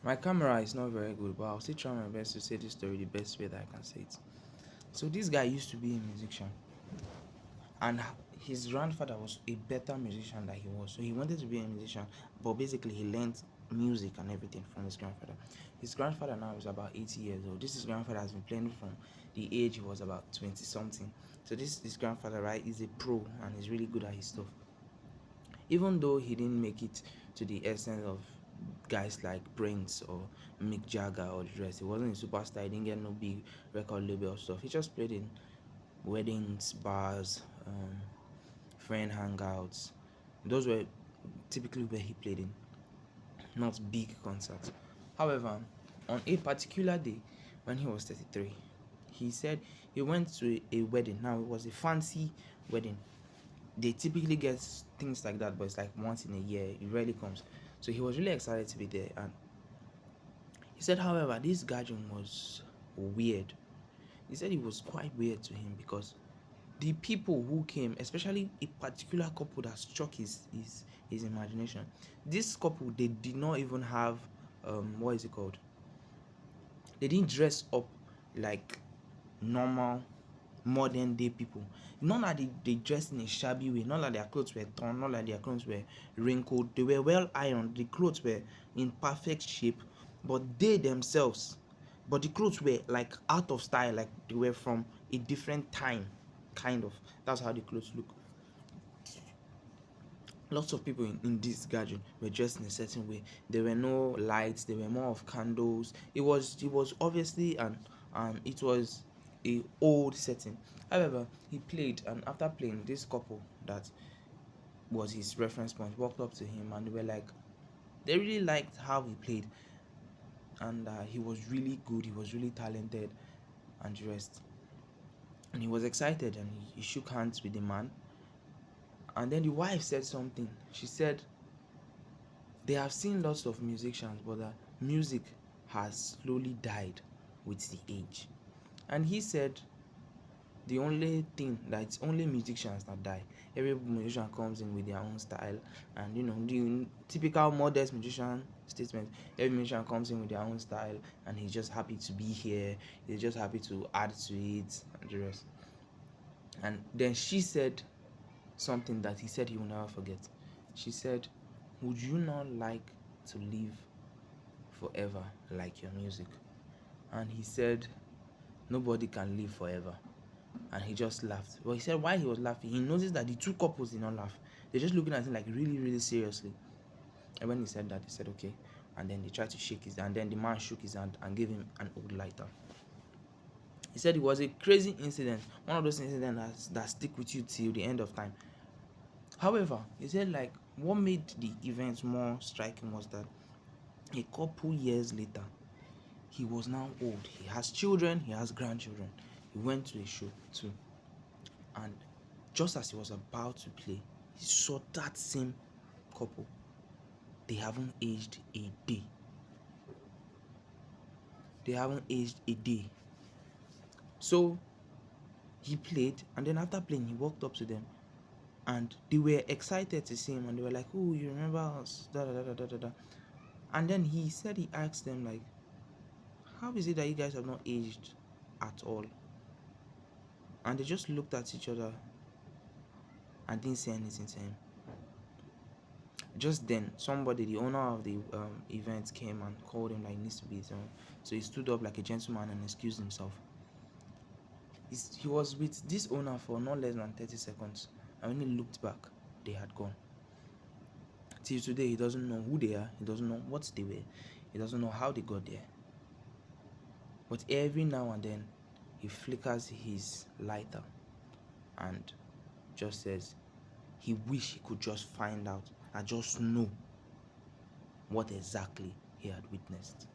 My camera is not very good, but I'll still try my best to say this story the best way that I can say it. So this guy used to be a musician, and his grandfather was a better musician than he was. So he wanted to be a musician, but basically he learned music and everything from his grandfather. His grandfather now is about 80 years old. This his grandfather has been playing from the age he was about 20 something. So this grandfather, right, is a pro and is really good at his stuff. Even though he didn't make it to the essence of guys like Prince or Mick Jagger or the rest, he wasn't a superstar. He didn't get no big record label or stuff. He just played in weddings, bars, friend hangouts. Those were typically where he played in, not big concerts. However, on a particular day when he was 33, he said he went to a wedding. Now it was a fancy wedding. They typically get things like that, but it's like once in a year. It rarely comes. So he was really excited to be there, and he said, however, this gathering was weird. He said it was quite weird to him because the people who came, especially a particular couple that struck his imagination. This couple, they did not even have what is it called? They didn't dress up like normal modern day people. Not that they dressed in a shabby way, not like their clothes were torn, not like their clothes were wrinkled. They were well ironed, the clothes were in perfect shape, but they themselves, but the clothes were like out of style, like they were from a different time, kind of. That's how the clothes look. Lots of people in this gathering were dressed in a certain way. There were no lights, there were more of candles. It was obviously and it was a old setting. However, he played, and after playing, this couple that was his reference point walked up to him, and they were like, they really liked how he played, and he was really good, he was really talented, and the rest. And he was excited, and he shook hands with the man. And then the wife said something. She said they have seen lots of musicians, but music has slowly died with the age. And he said the only thing that it's only musicians that die. Every musician comes in with their own style, and the typical modest musician statement. Every musician comes in with their own style, and he's just happy to be here. He's just happy to add to it and the rest. And then she said something that he said he will never forget. She said, "Would you not like to live forever like your music?" And he said, "Nobody can live forever." And he just laughed. Well, he said while he was laughing, he noticed that the two couples did not laugh. They're just looking at him like really, really seriously. And when he said that, he said, "Okay." And then they tried to shake his hand. And then the man shook his hand and gave him an old lighter. He said it was a crazy incident, one of those incidents that stick with you till the end of time. However, he said like what made the event more striking was that a couple years later, he was now old. He has children, he has grandchildren. He went to a show too. And just as he was about to play, he saw that same couple. They haven't aged a day. They haven't aged a day. So he played, and then after playing, he walked up to them, and they were excited to see him, and they were like, "Oh, you remember us?" Da da da da da da. And then he said he asked them like, "How is it that you guys have not aged at all?" And they just looked at each other and didn't say anything to him. Just then, somebody, the owner of the event, came and called him like he needs to be his own. So he stood up like a gentleman and excused himself. He was with this owner for not less than 30 seconds, and when he looked back, they had gone. Till today, he doesn't know who they are, he doesn't know what they were, he doesn't know how they got there. But every now and then, he flickers his lighter and just says he wish he could just find out and just know what exactly he had witnessed.